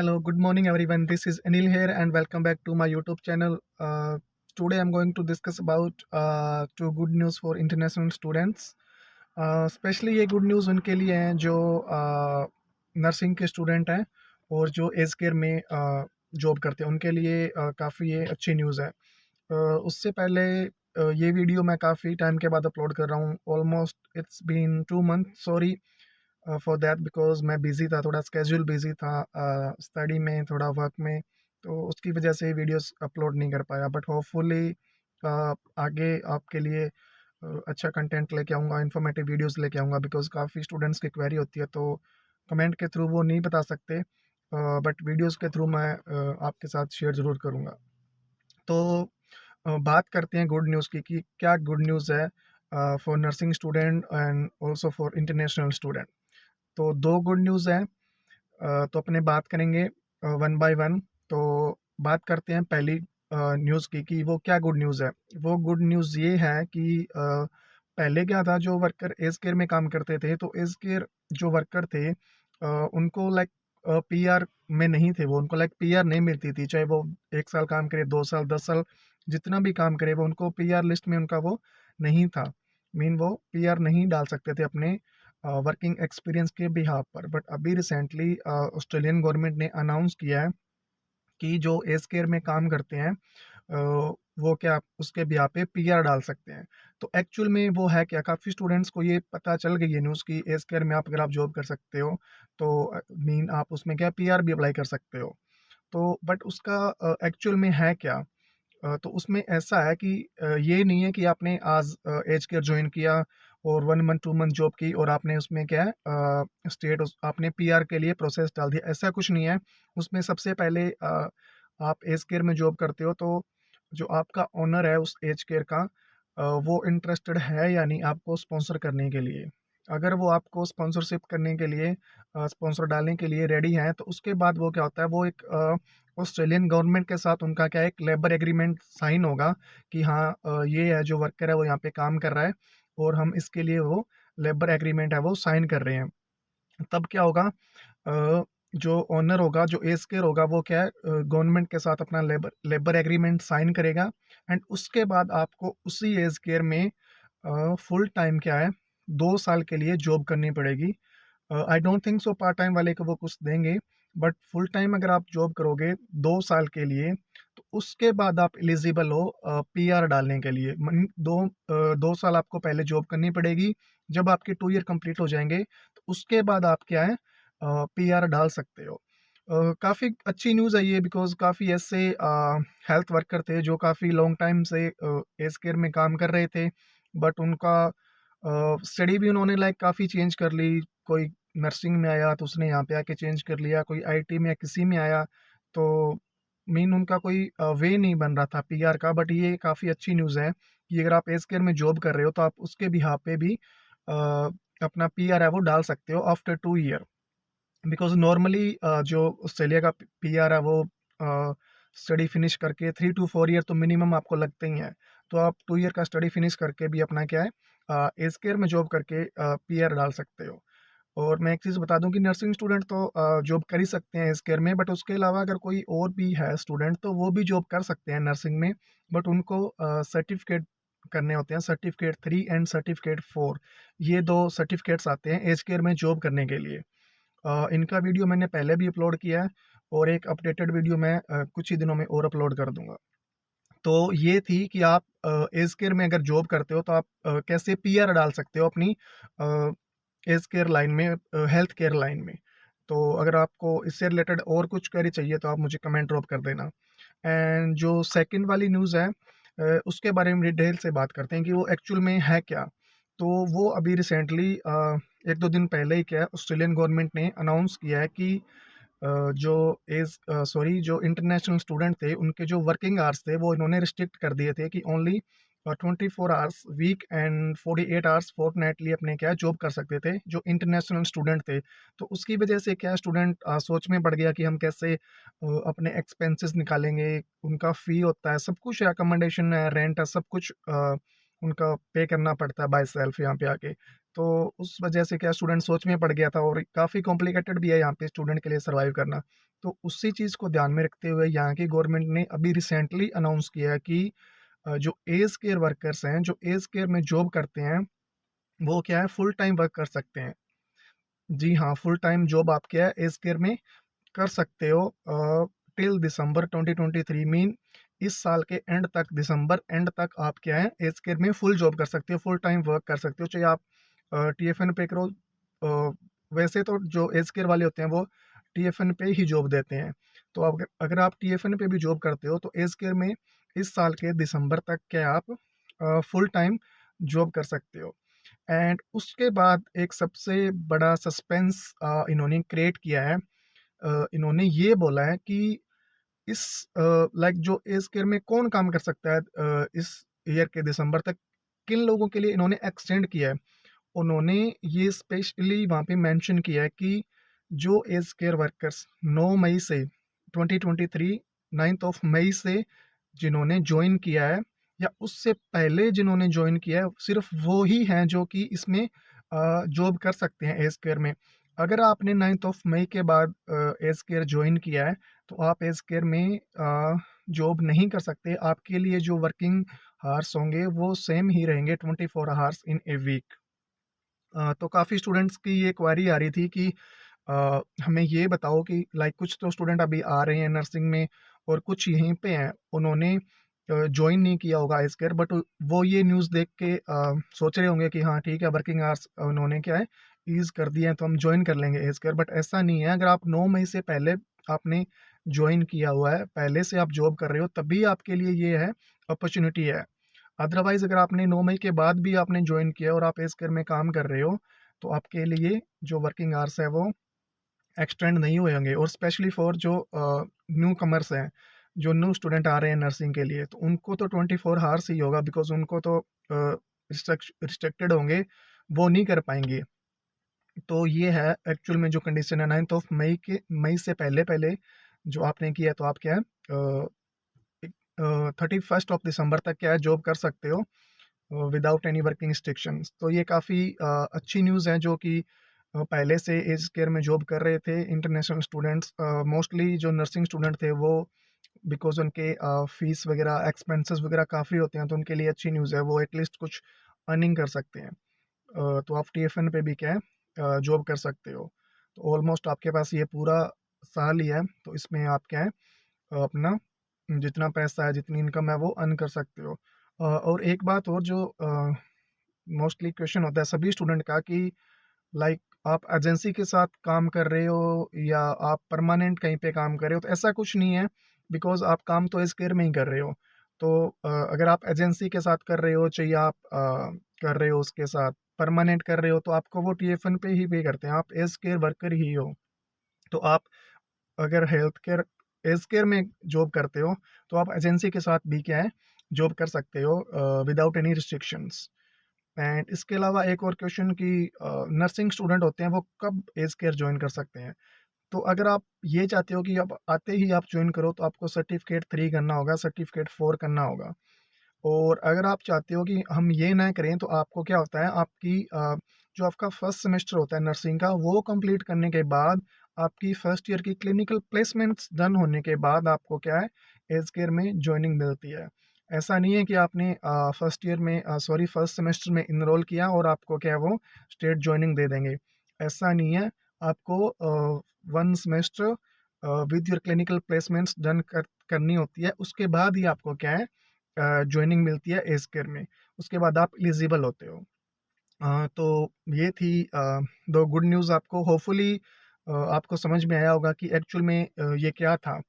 Hello, good morning everyone. This is Anil here and welcome back to my YouTube channel. Today I'm going to discuss about two good news for international students. Specially ये good news उनके लिए हैं जो nursing के student हैं और जो as care में जॉब करते हैं उनके लिए काफ़ी ये अच्छी न्यूज़ है। उससे पहले ये वीडियो मैं काफ़ी टाइम के बाद अपलोड कर रहा हूँ। Almost it's been 2 month. Sorry for that because मैं बिज़ी था, थोड़ा स्केड्यूल बिज़ी था स्टडी में, थोड़ा वर्क में, तो उसकी वजह से वीडियोस अपलोड नहीं कर पाया। बट होपफुली आगे आपके लिए अच्छा कंटेंट लेके आऊँगा, इन्फॉर्मेटिव वीडियोस लेके आऊँगा बिकॉज़ काफ़ी स्टूडेंट्स की क्वेरी होती है, तो कमेंट के थ्रू वो नहीं बता सकते, बट वीडियोस के थ्रू मैं आपके साथ शेयर ज़रूर करूँगा। तो बात करते हैं गुड न्यूज़ की कि क्या गुड न्यूज़ है for nursing student and also for international student. तो 2 गुड न्यूज़ हैं। तो अपने बात करेंगे वन बाय वन। तो बात करते हैं पहली न्यूज़ की कि वो क्या गुड न्यूज़ है। वो गुड न्यूज़ ये है कि पहले क्या था, जो वर्कर एज केयर में काम करते थे, तो एज केयर जो वर्कर थे उनको लाइक पीआर में नहीं थे वो, उनको लाइक पीआर नहीं मिलती थी, चाहे वो 1 साल काम करे, 2 साल, 10 साल, जितना भी काम करे वो उनको पीआर लिस्ट में उनका वो नहीं था। मीन वो पीआर नहीं डाल सकते थे अपने वर्किंग एक्सपीरियंस के बिहाफ पर। बट अभी रिसेंटली ऑस्ट्रेलियन गवर्नमेंट ने अनाउंस किया है कि जो एज केयर में काम करते हैं वो क्या उसके बिहाफ पे पीआर डाल सकते हैं। तो एक्चुअल में वो है क्या, काफ़ी स्टूडेंट्स को ये पता चल गई है न्यूज़ कि एज केयर में आप अगर आप जॉब कर सकते हो तो मीन आप उसमें क्या पीआर भी अप्लाई कर सकते हो। तो बट उसका एक्चुअल में है क्या? तो उसमें ऐसा है कि ये नहीं है कि आपने आज एज केयर जॉइन किया और 1 मंथ 2 मंथ जॉब की और आपने उसमें क्या है स्टेट उस आपने पीआर के लिए प्रोसेस डाल दिया, ऐसा कुछ नहीं है। उसमें सबसे पहले आप एज केयर में जॉब करते हो तो जो आपका ओनर है उस एज केयर का वो इंटरेस्टेड है या नहीं आपको स्पॉन्सर करने के लिए। अगर वो आपको स्पॉन्सरशिप करने के लिए स्पॉन्सर डालने के लिए रेडी हैं, तो उसके बाद वो क्या होता है, वो एक ऑस्ट्रेलियन गवर्नमेंट के साथ उनका क्या है, एक लेबर एग्रीमेंट साइन होगा कि हाँ ये है जो वर्कर है वो यहाँ पे काम कर रहा है और हम इसके लिए वो लेबर एग्रीमेंट है वो साइन कर रहे हैं। तब क्या होगा, जो ओनर होगा, जो एज केयर होगा, वो क्या है गवर्नमेंट के साथ अपना लेबर लेबर एग्रीमेंट साइन करेगा एंड उसके बाद आपको उसी एज केयर में फुल टाइम क्या है 2 साल के लिए जॉब करनी पड़ेगी। I don't think so part time वाले को वो कुछ देंगे, बट फुल टाइम अगर आप जॉब करोगे 2 साल के लिए तो उसके बाद आप एलिजिबल हो पीआर डालने के लिए। 2 साल आपको पहले जॉब करनी पड़ेगी। जब आपके 2 ईयर कंप्लीट हो जाएंगे तो उसके बाद आप क्या है पीआर डाल सकते हो। काफ़ी अच्छी न्यूज़ है ये बिकॉज़ काफ़ी ऐसे हेल्थ वर्कर थे जो काफ़ी लॉन्ग टाइम से एज केयर में काम कर रहे थे, बट उनका स्टडी भी उन्होंने लाइक काफ़ी चेंज कर ली। कोई नर्सिंग में आया तो उसने यहाँ पे आके चेंज कर लिया, कोई आईटी में या किसी में आया, तो मीन उनका कोई वे नहीं बन रहा था पीआर का। बट ये काफ़ी अच्छी न्यूज़ है कि अगर आप एज केयर में जॉब कर रहे हो तो आप उसके बिहाफ पे भी अपना पीआर है वो डाल सकते हो आफ्टर 2 ईयर। बिकॉज़ नॉर्मली जो ऑस्ट्रेलिया का पीआर है वो स्टडी फिनिश करके 3 टू 4 ईयर तो मिनिमम आपको लगते ही हैं। तो आप 2 ईयर का स्टडी फिनिश करके भी अपना क्या है एज केयर में जॉब करके पीआर डाल सकते हो। और मैं एक चीज़ बता दूं कि नर्सिंग स्टूडेंट तो जॉब कर ही सकते हैं एज केयर में, बट उसके अलावा अगर कोई और भी है स्टूडेंट तो वो भी जॉब कर सकते हैं नर्सिंग में। बट उनको सर्टिफिकेट करने होते हैं, सर्टिफिकेट 3 एंड सर्टिफिकेट 4। ये 2 सर्टिफिकेट्स आते हैं एज केयर में जॉब करने के लिए। इनका वीडियो मैंने पहले भी अपलोड किया है और एक अपडेटेड वीडियो मैं कुछ ही दिनों में और अपलोड कर दूंगा। तो ये थी कि आप एज केयर में अगर जॉब करते हो तो आप कैसे पीआर डाल सकते हो अपनी एज केयर लाइन में, हेल्थ केयर लाइन में। तो अगर आपको इससे रिलेटेड और कुछ क्वेरी चाहिए तो आप मुझे कमेंट ड्रॉप कर देना। एंड जो सेकंड वाली न्यूज़ है उसके बारे में डिटेल से बात करते हैं कि वो एक्चुअल में है क्या। तो वो अभी रिसेंटली 1-2 दिन पहले ही क्या है, ऑस्ट्रेलियन गवर्नमेंट ने अनाउंस किया है कि जो जो इंटरनेशनल स्टूडेंट थे उनके जो वर्किंग आवर्स थे वो इन्होंने रिस्ट्रिक्ट कर दिए थे कि only 24 hours week and 48 hours fortnightly अपने क्या जॉब कर सकते थे जो इंटरनेशनल स्टूडेंट थे। तो उसकी वजह से क्या स्टूडेंट सोच में पड़ गया कि हम कैसे अपने एक्सपेंसेस निकालेंगे। उनका फ़ी होता है, सब कुछ है, अकोमोडेशन है, रेंट है, सब कुछ उनका पे करना पड़ता है बाय सेल्फ यहाँ पे आके। तो उस वजह से क्या स्टूडेंट सोच में पड़ गया था और काफ़ी कॉम्प्लिकेटेड भी है यहाँ पे स्टूडेंट के लिए सर्वाइव करना। तो उसी चीज़ को ध्यान में रखते हुए यहाँ की गवर्नमेंट ने अभी रिसेंटली अनाउंस किया है कि जो एज केयर वर्कर्स हैं, जो एज केयर में जॉब करते हैं, वो क्या है फुल टाइम वर्क कर सकते हैं। जी हाँ, फुल टाइम जॉब आप क्या है एज केयर में कर सकते हो टिल दिसंबर 2023 मीन इस साल के एंड तक, दिसंबर एंड तक आप क्या है एज केयर में फुल जॉब कर सकते हो, फुल टाइम वर्क कर सकते हो, चाहे आप टीएफएन पे करो। वैसे तो जो एज केयर वाले होते हैं वो टीएफएन पे ही जॉब देते हैं। तो अगर अगर आप टीएफएन पे भी जॉब करते हो तो एज केयर में इस साल के दिसंबर तक क्या आप फुल टाइम जॉब कर सकते हो। एंड उसके बाद एक सबसे बड़ा सस्पेंस इन्होंने क्रिएट किया है। इन्होंने ये बोला है कि इस लाइक जो एज केयर में कौन काम कर सकता है इस ईयर के दिसंबर तक, किन लोगों के लिए इन्होंने एक्सटेंड किया है। उन्होंने ये स्पेशली वहाँ पे मेंशन किया है कि जो एज केयर वर्कर्स 9 मई से 2023 9th ऑफ मई से जिन्होंने ज्वाइन किया है या उससे पहले जिन्होंने ज्वाइन किया है, सिर्फ वो ही हैं जो कि इसमें जॉब कर सकते हैं एज केयर में। अगर आपने 9th ऑफ मई के बाद एज केयर ज्वाइन किया है तो आप एज केयर में जॉब नहीं कर सकते। आपके लिए जो वर्किंग आवर्स होंगे वो सेम ही रहेंगे, 24 आवर्स इन ए वीक। तो काफ़ी स्टूडेंट्स की ये क्वेरी आ रही थी कि हमें ये बताओ कि लाइक कुछ तो स्टूडेंट अभी आ रहे हैं नर्सिंग में और कुछ यहीं पे हैं, उन्होंने ज्वाइन नहीं किया होगा एज केयर, बट वो ये न्यूज़ देख के सोच रहे होंगे कि हाँ ठीक है वर्किंग आवर्स उन्होंने क्या है ईज़ कर दिए हैं तो हम ज्वाइन कर लेंगे एज केयर। बट ऐसा नहीं है। अगर आप 9 मई से पहले आपने ज्वाइन किया हुआ है, पहले से आप जॉब कर रहे हो, तभी आपके लिए ये है अपॉर्चुनिटी है। अदरवाइज़ अगर आपने 9 मई के बाद भी आपने ज्वाइन किया और आप हेल्थ केयर में काम कर रहे हो, तो आपके लिए जो वर्किंग आवर्स है वो एक्सटेंड नहीं हुए होंगे। और स्पेशली फॉर जो न्यू कमर्स हैं, जो न्यू स्टूडेंट आ रहे हैं नर्सिंग के लिए, तो उनको तो 24 हावर्स ही होगा, बिकॉज़ उनको तो रिस्ट्रिक्टेड होंगे, वो नहीं कर पाएँगे। तो ये है एक्चुअल में जो कंडीशन है 9th ऑफ मई से पहले-पहले जो आपने किया तो आप क्या है 31st ऑफ दिसंबर तक क्या है जॉब कर सकते हो विदाउट एनी वर्किंग रिस्ट्रिक्शंस। तो ये काफ़ी अच्छी न्यूज़ है जो कि पहले से एज केयर में जॉब कर रहे थे इंटरनेशनल स्टूडेंट्स, मोस्टली जो नर्सिंग स्टूडेंट थे वो बिकॉज़ उनके फीस वगैरह एक्सपेंसेस वगैरह काफ़ी होते हैं, तो उनके लिए अच्छी न्यूज़ है, वो एटलीस्ट कुछ अर्निंग कर सकते हैं। तो आप टीएफएन पे भी क्या है जॉब कर सकते हो। तो ऑलमोस्ट आपके पास ये पूरा साल ही है, तो इसमें आप क्या है अपना जितना पैसा है, जितनी इनकम है वो अर्न कर सकते हो। और एक बात और जो मोस्टली क्वेश्चन होता है सभी स्टूडेंट का कि लाइक आप एजेंसी के साथ काम कर रहे हो या आप परमानेंट कहीं पे काम कर रहे हो, तो ऐसा कुछ नहीं है, बिकॉज़ आप काम तो एज केयर में ही कर रहे हो। तो अगर आप एजेंसी के साथ कर रहे हो चाहे आप कर रहे हो उसके साथ परमानेंट कर रहे हो, तो आपको वो टीएफएन पे ही पे करते हैं, आप एज केयर वर्कर ही हो। तो आप अगर हेल्थ केयर एज केयर में जॉब करते हो तो आप एजेंसी के साथ भी क्या है जॉब कर सकते हो विदाउट एनी रिस्ट्रिक्शंस। एंड इसके अलावा एक और क्वेश्चन कि नर्सिंग स्टूडेंट होते हैं वो कब एज केयर ज्वाइन कर सकते हैं। तो अगर आप ये चाहते हो कि अब आते ही आप ज्वाइन करो तो आपको सर्टिफिकेट 3 करना होगा, सर्टिफिकेट 4 करना होगा। और अगर आप चाहते हो कि हम ये ना करें तो आपको क्या होता है आपकी जो आपका फर्स्ट सेमेस्टर होता है नर्सिंग का वो कंप्लीट करने के बाद आपकी फर्स्ट ईयर की क्लिनिकल प्लेसमेंट्स डन होने के बाद आपको क्या है एज केयर में ज्वाइनिंग मिलती है। ऐसा नहीं है कि आपने फर्स्ट ईयर में फर्स्ट सेमेस्टर में इनरोल किया और आपको क्या है वो स्टेट ज्वाइनिंग दे देंगे। ऐसा नहीं है। आपको one semester with your clinical placements done करनी होती है, उसके बाद ही आपको क्या है जॉइनिंग मिलती है एज केयर में। उसके बाद आप एलिजिबल होते हो। तो ये थी दो गुड न्यूज़। आपको होपफुली आपको समझ में आया होगा कि एक्चुअल में ये क्या था।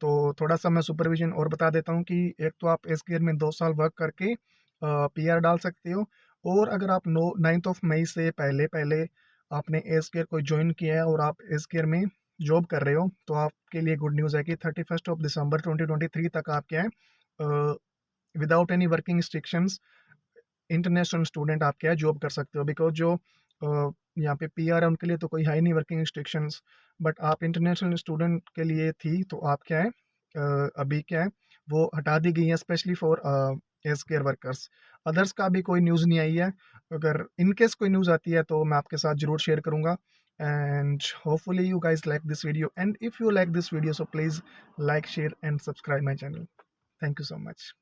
तो थोड़ा-सा मैं सुपरविज़न और बता देता हूँ कि एक तो आप एज केयर में 2 साल वर्क करके पीआर डाल सकते हो। और अगर आप नो 9th ऑफ मई से पहले-पहले आपने एज केयर को जॉइन किया है और आप एज केयर में जॉब कर रहे हो, तो आपके लिए गुड न्यूज़ है कि 31st ऑफ दिसंबर 2023 तक आप क्या है without any working restrictions international student आप क्या है जॉब कर सकते हो। बिकॉज़ जो यहाँ पे पीआर है उनके लिए तो कोई है ही नहीं वर्किंग रिस्ट्रिक्शंस, बट आप इंटरनेशनल स्टूडेंट के लिए थी तो आप क्या है अभी क्या है वो हटा दी गई है specially for health care workers. Others का अभी कोई न्यूज़ नहीं आई है। अगर इन केस कोई न्यूज़ आती है तो मैं आपके साथ ज़रूर शेयर करूँगा। And hopefully you guys like this video, and if you like this video, so please like, share and subscribe my channel. Thank you so much.